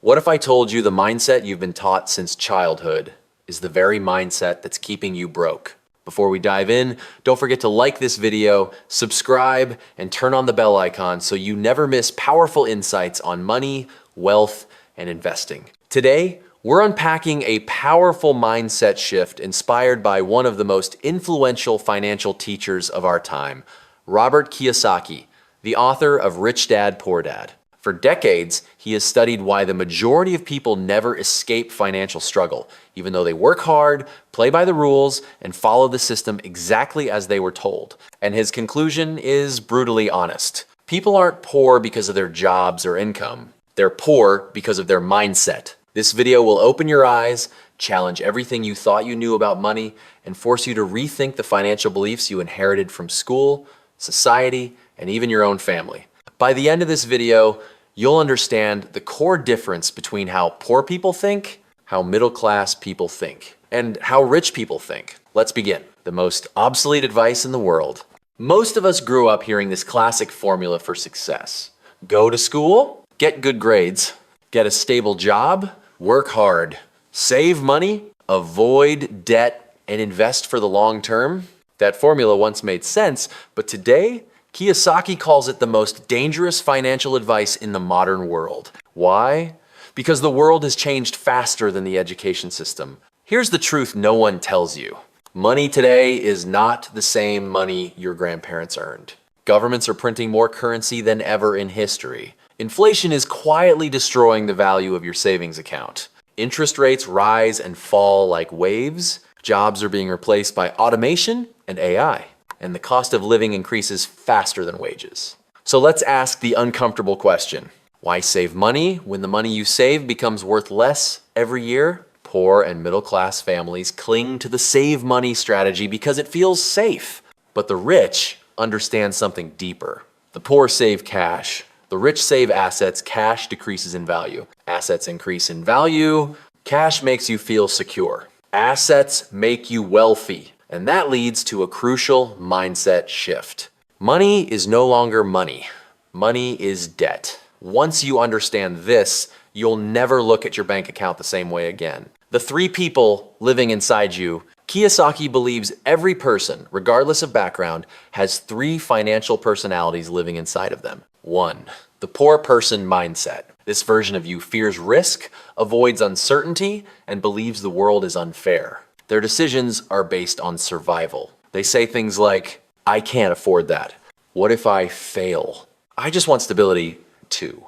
What if I told you the mindset you've been taught since childhood is the very mindset that's keeping you broke? Before we dive in, don't forget to like this video, subscribe, and turn on the bell icon so you never miss powerful insights on money, wealth, and investing. Today, we're unpacking a powerful mindset shift inspired by one of the most influential financial teachers of our time, Robert Kiyosaki, the author of Rich Dad, Poor Dad. For decades, he has studied why the majority of people never escape financial struggle, even though they work hard, play by the rules, and follow the system exactly as they were told. And his conclusion is brutally honest. People aren't poor because of their jobs or income. They're poor because of their mindset. This video will open your eyes, challenge everything you thought you knew about money, and force you to rethink the financial beliefs you inherited from school, society, and even your own family. By the end of this video, you'll understand the core difference between how poor people think, how middle-class people think, and how rich people think. Let's begin. The most obsolete advice in the world. Most of us grew up hearing this classic formula for success. Go to school, get good grades, get a stable job, work hard, save money, avoid debt, and invest for the long term. That formula once made sense, but today, Kiyosaki calls it the most dangerous financial advice in the modern world. Why? Because the world has changed faster than the education system. Here's the truth no one tells you. Money today is not the same money your grandparents earned. Governments are printing more currency than ever in history. Inflation is quietly destroying the value of your savings account. Interest rates rise and fall like waves. Jobs are being replaced by automation and AI. And the cost of living increases faster than wages. So let's ask the uncomfortable question. Why save money when the money you save becomes worth less every year? Poor and middle-class families cling to the save money strategy because it feels safe. But the rich understand something deeper. The poor save cash. The rich save assets. Cash decreases in value. Assets increase in value. Cash makes you feel secure. Assets make you wealthy. And that leads to a crucial mindset shift. Money is no longer money. Money is debt. Once you understand this, you'll never look at your bank account the same way again. The three people living inside you, Kiyosaki believes every person, regardless of background, has three financial personalities living inside of them. 1. The poor person mindset. This version of you fears risk, avoids uncertainty, and believes the world is unfair. Their decisions are based on survival. They say things like, I can't afford that. What if I fail? I just want stability too.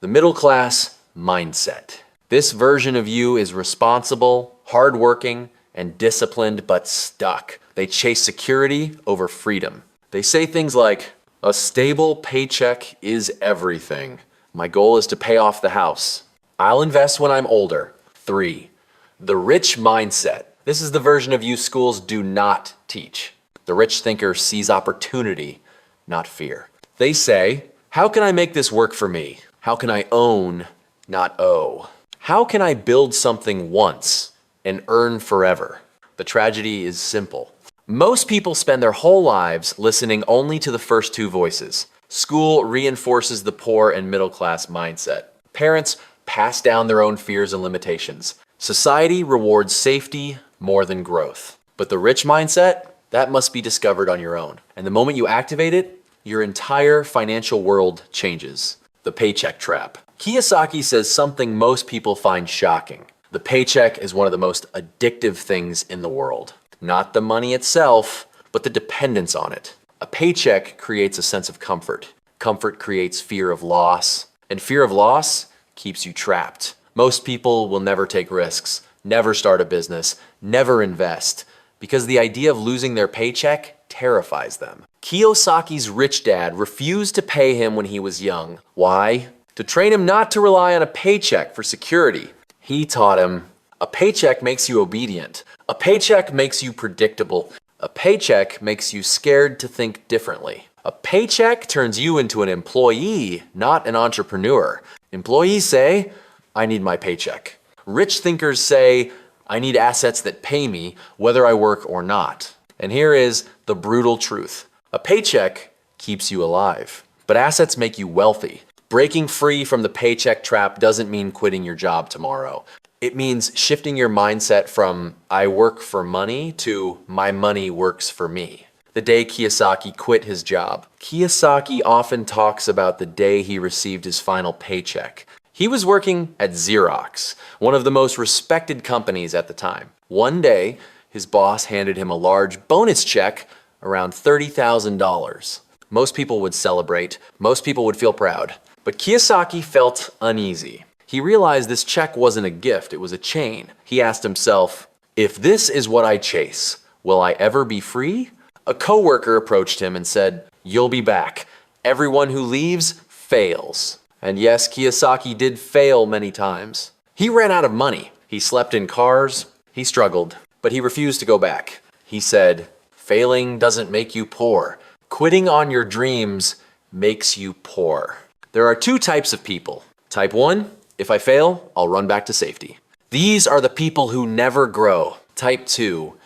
The middle class mindset. This version of you is responsible, hardworking, and disciplined, but stuck. They chase security over freedom. They say things like, a stable paycheck is everything. My goal is to pay off the house. I'll invest when I'm older. 3. The rich mindset. This is the version of you schools do not teach. The rich thinker sees opportunity, not fear. They say, how can I make this work for me? How can I own, not owe? How can I build something once and earn forever? The tragedy is simple. Most people spend their whole lives listening only to the first two voices. School reinforces the poor and middle class mindset. Parents pass down their own fears and limitations. Society rewards safety more than growth. But the rich mindset, that must be discovered on your own. And the moment you activate it, your entire financial world changes. The paycheck trap. Kiyosaki says something most people find shocking. The paycheck is one of the most addictive things in the world. Not the money itself, but the dependence on it. A paycheck creates a sense of comfort. Comfort creates fear of loss. And fear of loss keeps you trapped. Most people will never take risks, never start a business, never invest, because the idea of losing their paycheck terrifies them. Kiyosaki's rich dad refused to pay him when he was young. Why? To train him not to rely on a paycheck for security. He taught him, a paycheck makes you obedient. A paycheck makes you predictable. A paycheck makes you scared to think differently. A paycheck turns you into an employee, not an entrepreneur. Employees say, I need my paycheck. Rich thinkers say, I need assets that pay me whether I work or not. And here is the brutal truth. A paycheck keeps you alive, but assets make you wealthy. Breaking free from the paycheck trap doesn't mean quitting your job tomorrow. It means shifting your mindset from I work for money to my money works for me. The day Kiyosaki quit his job. Kiyosaki often talks about the day he received his final paycheck. He was working at Xerox, one of the most respected companies at the time. One day, his boss handed him a large bonus check, around $30,000. Most people would celebrate, most people would feel proud. But Kiyosaki felt uneasy. He realized this check wasn't a gift, it was a chain. He asked himself, if this is what I chase, will I ever be free? A coworker approached him and said, you'll be back. Everyone who leaves fails. And yes, Kiyosaki did fail many times. He ran out of money. He slept in cars. He struggled, but he refused to go back. He said, failing doesn't make you poor. Quitting on your dreams makes you poor. There are two types of people. Type 1, if I fail, I'll run back to safety. These are the people who never grow. Type 2,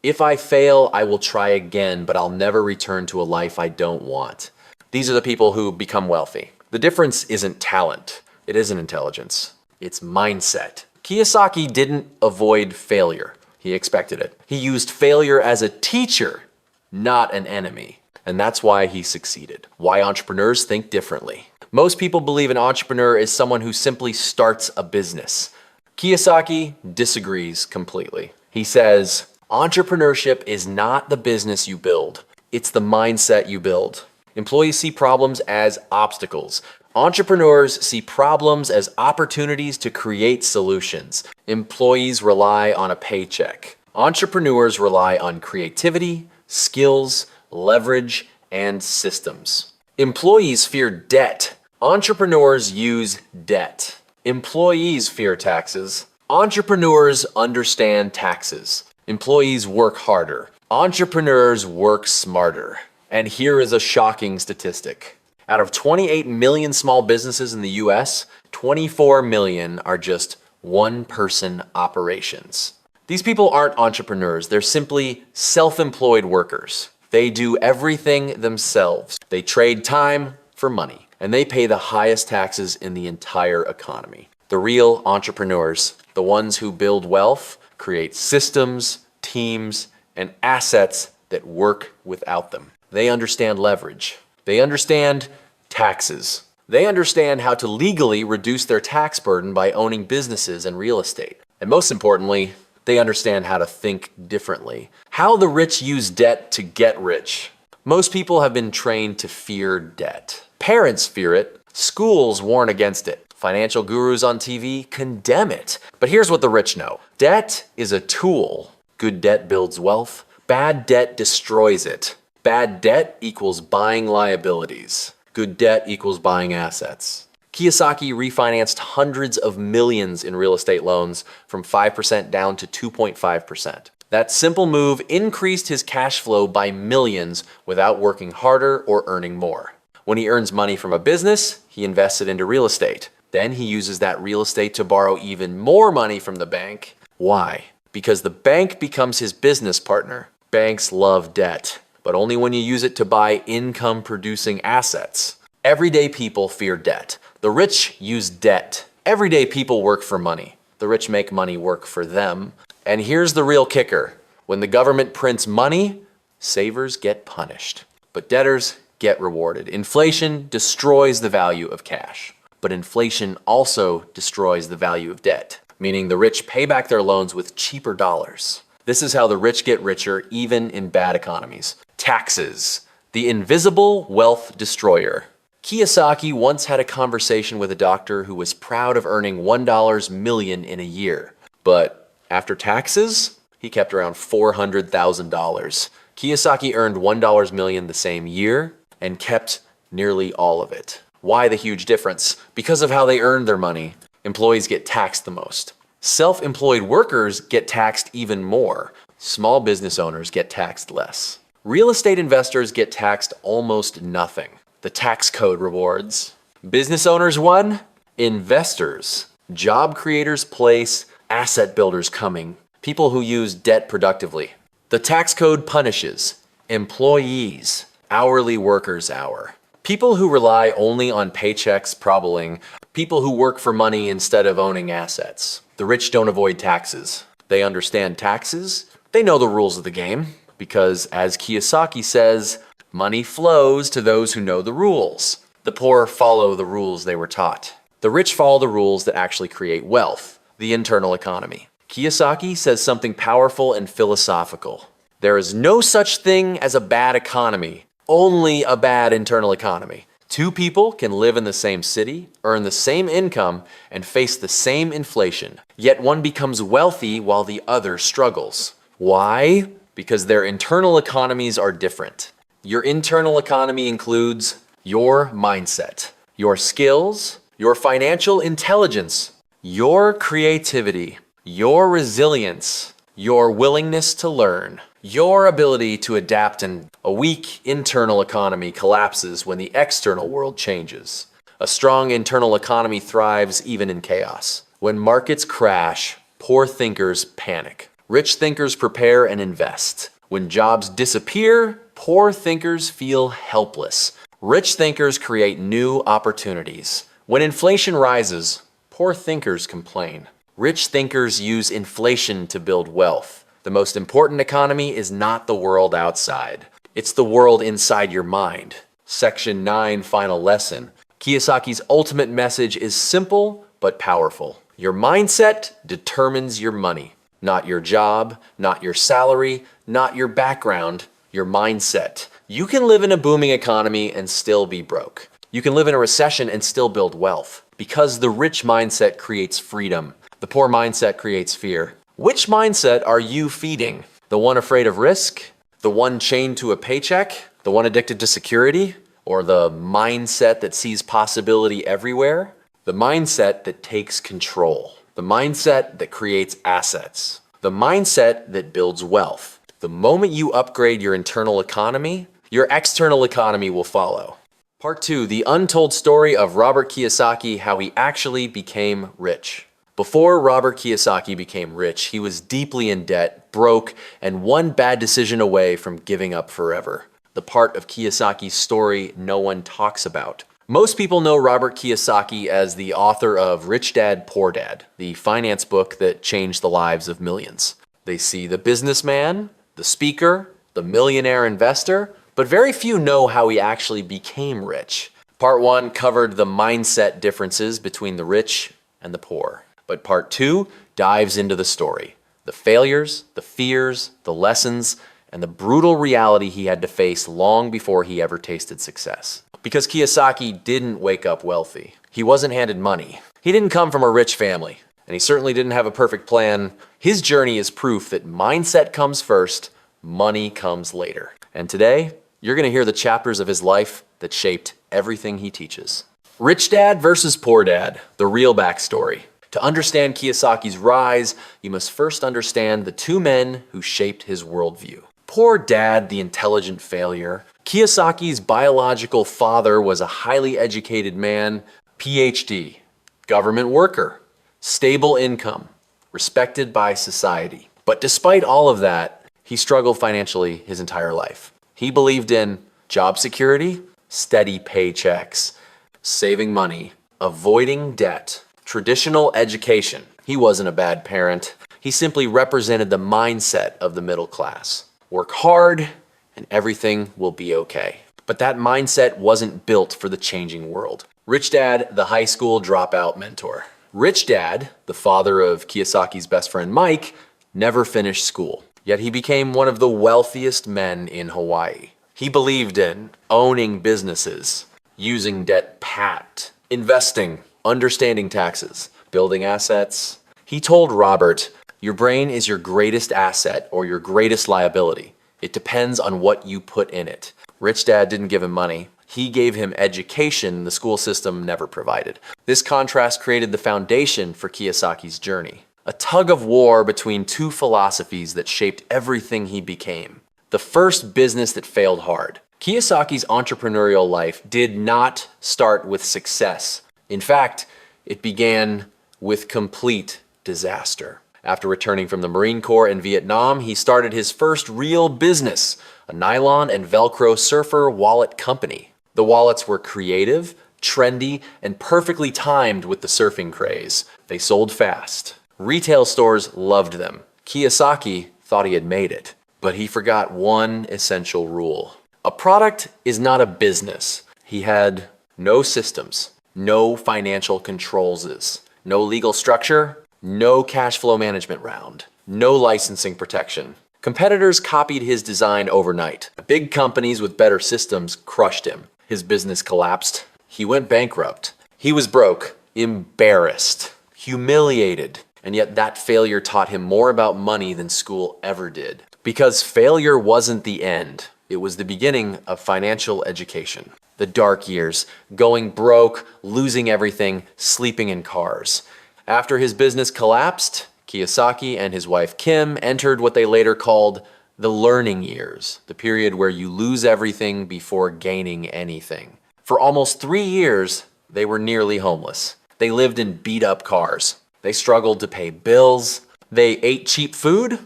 if I fail, I will try again, but I'll never return to a life I don't want. These are the people who become wealthy. The difference isn't talent. It isn't intelligence. It's mindset. Kiyosaki didn't avoid failure. He expected it. He used failure as a teacher, not an enemy. And that's why he succeeded. Why entrepreneurs think differently. Most people believe an entrepreneur is someone who simply starts a business. Kiyosaki disagrees completely. He says, entrepreneurship is not the business you build. It's the mindset you build. Employees see problems as obstacles. Entrepreneurs see problems as opportunities to create solutions. Employees rely on a paycheck. Entrepreneurs rely on creativity, skills, leverage, and systems. Employees fear debt. Entrepreneurs use debt. Employees fear taxes. Entrepreneurs understand taxes. Employees work harder. Entrepreneurs work smarter. And here is a shocking statistic. Out of 28 million small businesses in the US, 24 million are just one-person operations. These people aren't entrepreneurs, they're simply self-employed workers. They do everything themselves. They trade time for money, and they pay the highest taxes in the entire economy. The real entrepreneurs, the ones who build wealth, create systems, teams, and assets that work without them. They understand leverage. They understand taxes. They understand how to legally reduce their tax burden by owning businesses and real estate. And most importantly, they understand how to think differently. How the rich use debt to get rich. Most people have been trained to fear debt. Parents fear it. Schools warn against it. Financial gurus on TV condemn it. But here's what the rich know. Debt is a tool. Good debt builds wealth. Bad debt destroys it. Bad debt equals buying liabilities. Good debt equals buying assets. Kiyosaki refinanced hundreds of millions in real estate loans from 5% down to 2.5%. That simple move increased his cash flow by millions without working harder or earning more. When he earns money from a business, he invests it into real estate. Then he uses that real estate to borrow even more money from the bank. Why? Because the bank becomes his business partner. Banks love debt, but only when you use it to buy income-producing assets. Everyday people fear debt. The rich use debt. Everyday people work for money. The rich make money work for them. And here's the real kicker. When the government prints money, savers get punished, but debtors get rewarded. Inflation destroys the value of cash, but inflation also destroys the value of debt, meaning the rich pay back their loans with cheaper dollars. This is how the rich get richer even in bad economies. Taxes, the invisible wealth destroyer. Kiyosaki once had a conversation with a doctor who was proud of earning $1 million in a year. But after taxes, he kept around $400,000. Kiyosaki earned $1 million the same year and kept nearly all of it. Why the huge difference? Because of how they earned their money. Employees get taxed the most. Self-employed workers get taxed even more. Small business owners get taxed less. Real estate investors get taxed almost nothing. The tax code rewards. Business owners won. Investors. Job creators place. Asset builders coming. People who use debt productively. The tax code punishes. Employees. Hourly workers hour. People who rely only on paychecks probably, people who work for money instead of owning assets. The rich don't avoid taxes. They understand taxes. They know the rules of the game because, as Kiyosaki says, money flows to those who know the rules. The poor follow the rules they were taught. The rich follow the rules that actually create wealth, the internal economy. Kiyosaki says something powerful and philosophical. There is no such thing as a bad economy, only a bad internal economy. Two people can live in the same city, earn the same income, and face the same inflation. Yet one becomes wealthy while the other struggles. Why? Because their internal economies are different. Your internal economy includes your mindset, your skills, your financial intelligence, your creativity, your resilience, your willingness to learn, your ability to adapt, and a weak internal economy collapses when the external world changes. A strong internal economy thrives even in chaos. When markets crash, poor thinkers panic. Rich thinkers prepare and invest. When jobs disappear, poor thinkers feel helpless. Rich thinkers create new opportunities. When inflation rises, poor thinkers complain. Rich thinkers use inflation to build wealth. The most important economy is not the world outside. It's the world inside your mind. Section 9, final lesson. Kiyosaki's ultimate message is simple but powerful. Your mindset determines your money. Not your job, not your salary, not your background, your mindset. You can live in a booming economy and still be broke. You can live in a recession and still build wealth. Because the rich mindset creates freedom. The poor mindset creates fear. Which mindset are you feeding? The one afraid of risk? The one chained to a paycheck? The one addicted to security? Or the mindset that sees possibility everywhere? The mindset that takes control. The mindset that creates assets. The mindset that builds wealth. The moment you upgrade your internal economy, your external economy will follow. Part 2, the untold story of Robert Kiyosaki, how he actually became rich. Before Robert Kiyosaki became rich, he was deeply in debt, broke, and one bad decision away from giving up forever. The part of Kiyosaki's story no one talks about. Most people know Robert Kiyosaki as the author of Rich Dad, Poor Dad, the finance book that changed the lives of millions. They see the businessman, the speaker, the millionaire investor, but very few know how he actually became rich. Part 1 covered the mindset differences between the rich and the poor. But part 2 dives into the story, the failures, the fears, the lessons, and the brutal reality he had to face long before he ever tasted success. Because Kiyosaki didn't wake up wealthy. He wasn't handed money. He didn't come from a rich family, and he certainly didn't have a perfect plan. His journey is proof that mindset comes first, money comes later. And today, you're going to hear the chapters of his life that shaped everything he teaches. Rich Dad versus Poor Dad, the real backstory. To understand Kiyosaki's rise, you must first understand the two men who shaped his worldview. Poor Dad, the intelligent failure. Kiyosaki's biological father was a highly educated man, PhD, government worker, stable income, respected by society. But despite all of that, he struggled financially his entire life. He believed in job security, steady paychecks, saving money, avoiding debt, traditional education. He wasn't a bad parent. He simply represented the mindset of the middle class. Work hard and everything will be okay. But that mindset wasn't built for the changing world. Rich Dad, the high school dropout mentor. Rich Dad, the father of Kiyosaki's best friend Mike, never finished school. Yet he became one of the wealthiest men in Hawaii. He believed in owning businesses, using debt pat, investing, understanding taxes, building assets. He told Robert, "Your brain is your greatest asset or your greatest liability. It depends on what you put in it." Rich Dad didn't give him money. He gave him education the school system never provided. This contrast created the foundation for Kiyosaki's journey. A tug of war between two philosophies that shaped everything he became. The first business that failed hard. Kiyosaki's entrepreneurial life did not start with success. In fact, it began with complete disaster. After returning from the Marine Corps in Vietnam, he started his first real business, a nylon and Velcro surfer wallet company. The wallets were creative, trendy, and perfectly timed with the surfing craze. They sold fast. Retail stores loved them. Kiyosaki thought he had made it, but he forgot one essential rule. A product is not a business. He had no systems, no financial controls, no legal structure, no cash flow management round, no licensing protection. Competitors copied his design overnight. Big companies with better systems crushed him. His business collapsed. He went bankrupt. He was broke, embarrassed, humiliated. And yet that failure taught him more about money than school ever did. Because failure wasn't the end. It was the beginning of financial education. The dark years, going broke, losing everything, sleeping in cars. After his business collapsed, Kiyosaki and his wife Kim entered what they later called the learning years, the period where you lose everything before gaining anything. For almost 3 years, they were nearly homeless. They lived in beat-up cars. They struggled to pay bills. They ate cheap food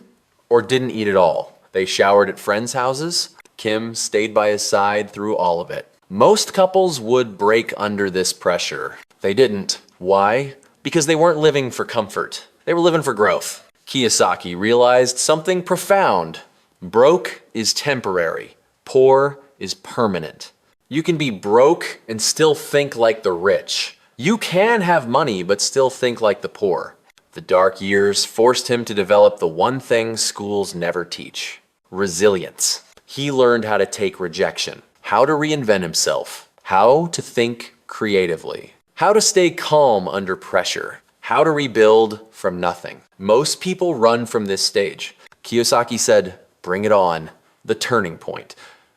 or didn't eat at all. They showered at friends' houses. Kim stayed by his side through all of it. Most couples would break under this pressure. They didn't. Why? Because they weren't living for comfort. They were living for growth. Kiyosaki realized something profound. Broke is temporary. Poor is permanent. You can be broke and still think like the rich. You can have money but still think like the poor. The dark years forced him to develop the one thing schools never teach: resilience. He learned how to take rejection, how to reinvent himself, how to think creatively, how to stay calm under pressure, how to rebuild from nothing. Most people run from this stage. Kiyosaki said, "Bring it on." The turning point.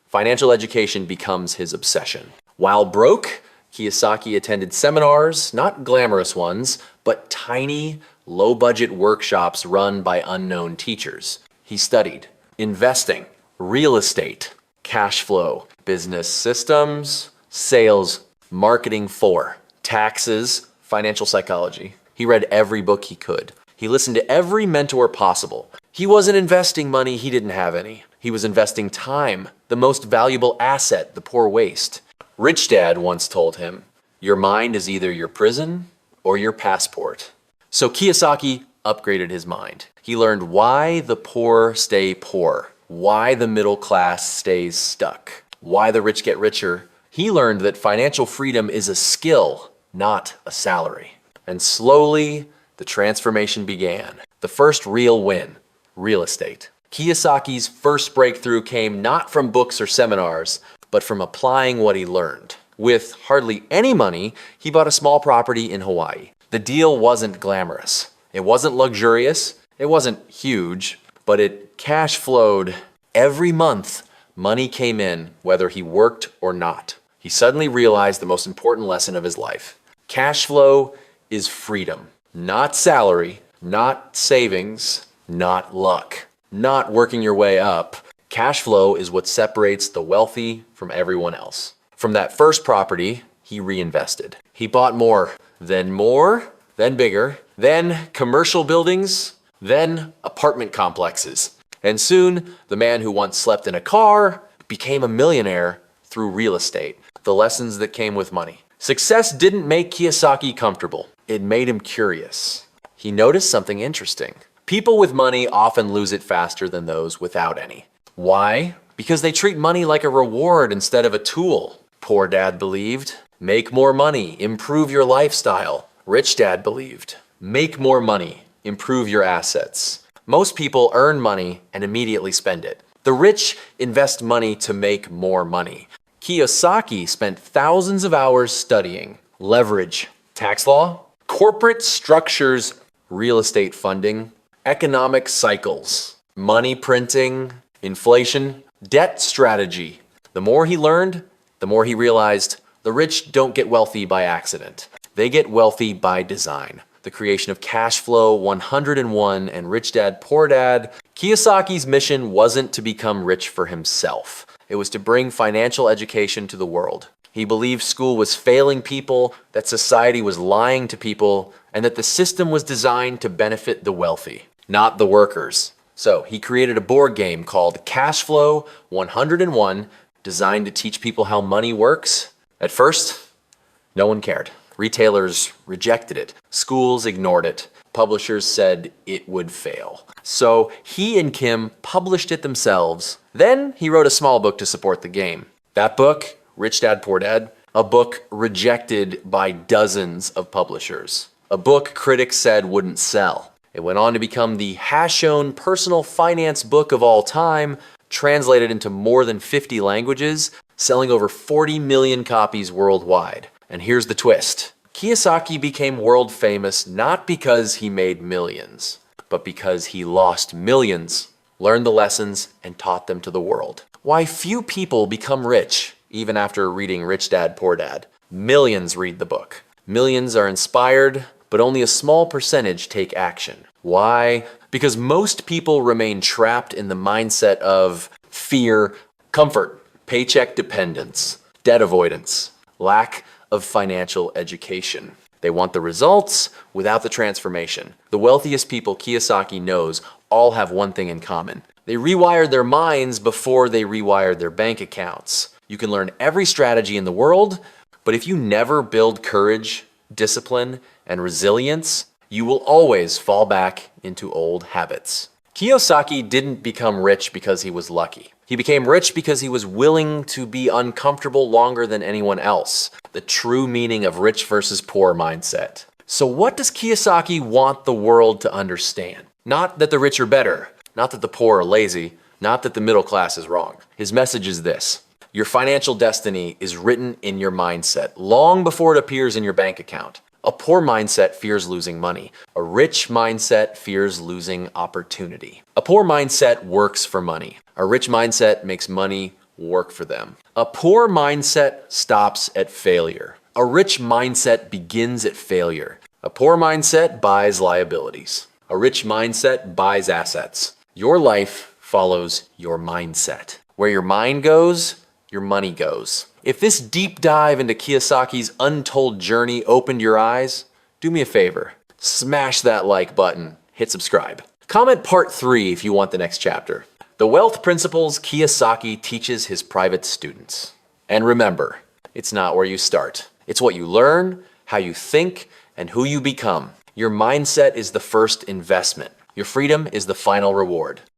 Financial education becomes his obsession. While broke, Kiyosaki attended seminars, not glamorous ones, but tiny, low-budget workshops run by unknown teachers. He studied investing, real estate, cash flow, business systems, sales, marketing for, taxes, financial psychology. He read every book he could. He listened to every mentor possible. He wasn't investing money he didn't have any. He was investing time, the most valuable asset the poor waste. Rich Dad once told him, "Your mind is either your prison or your passport." So Kiyosaki upgraded his mind. He learned why the poor stay poor, why the middle class stays stuck, why the rich get richer. He learned that financial freedom is a skill, not a salary. And slowly, the transformation began. The first real win, real estate. Kiyosaki's first breakthrough came not from books or seminars, but from applying what he learned. With hardly any money, he bought a small property in Hawaii. The deal wasn't glamorous. It wasn't luxurious. It wasn't huge, but it cash flowed. Every month, money came in, whether he worked or not. He suddenly realized the most important lesson of his life. Cash flow is freedom, not salary, not savings, not luck, not working your way up. Cash flow is what separates the wealthy from everyone else. From that first property, he reinvested. He bought more, then bigger, then commercial buildings, then apartment complexes. And soon, the man who once slept in a car became a millionaire through real estate. The lessons that came with money. Success didn't make Kiyosaki comfortable. It made him curious. He noticed something interesting. People with money often lose it faster than those without any. Why? Because they treat money like a reward instead of a tool. Poor Dad believed, make more money, improve your lifestyle. Rich Dad believed, make more money, improve your assets. Most people earn money and immediately spend it. The rich invest money to make more money. Kiyosaki spent thousands of hours studying leverage, tax law, corporate structures, real estate funding, economic cycles, money printing, inflation, debt strategy. The more he learned, the more he realized the rich don't get wealthy by accident. They get wealthy by design. The creation of Cash Flow 101 and Rich Dad, Poor Dad. Kiyosaki's mission wasn't to become rich for himself. It was to bring financial education to the world. He believed school was failing people, that society was lying to people, and that the system was designed to benefit the wealthy, not the workers. So he created a board game called Cash Flow 101, designed to teach people how money works At first, no one cared. Retailers rejected it. Schools ignored it. Publishers said it would fail. So he and Kim published it themselves. Then he wrote a small book to support the game. That book, Rich Dad Poor Dad, a book rejected by dozens of publishers. A book critics said wouldn't sell. It went on to become the has-shown personal finance book of all time, translated into more than 50 languages, selling over 40 million copies worldwide. And here's the twist. Kiyosaki became world famous not because he made millions, but because he lost millions, learned the lessons, and taught them to the world. Why few people become rich, even after reading Rich Dad Poor Dad. Millions read the book. Millions are inspired, but only a small percentage take action. Why? Because most people remain trapped in the mindset of fear, comfort, paycheck dependence, debt avoidance, lack of financial education. They want the results without the transformation. The wealthiest people Kiyosaki knows all have one thing in common. They rewired their minds before they rewired their bank accounts. You can learn every strategy in the world, but if you never build courage, discipline, and resilience, you will always fall back into old habits. Kiyosaki didn't become rich because he was lucky. He became rich because he was willing to be uncomfortable longer than anyone else. The true meaning of rich versus poor mindset. So what does Kiyosaki want the world to understand? Not that the rich are better, not that the poor are lazy, not that the middle class is wrong. His message is this: your financial destiny is written in your mindset long before it appears in your bank account. A poor mindset fears losing money. A rich mindset fears losing opportunity. A poor mindset works for money. A rich mindset makes money work for them. A poor mindset stops at failure. A rich mindset begins at failure. A poor mindset buys liabilities. A rich mindset buys assets. Your life follows your mindset. Where your mind goes, your money goes. If this deep dive into Kiyosaki's untold journey opened your eyes, do me a favor. Smash that like button. Hit subscribe. Comment part 3 if you want the next chapter. The wealth principles Kiyosaki teaches his private students. And remember, it's not where you start. It's what you learn, how you think, and who you become. Your mindset is the first investment. Your freedom is the final reward.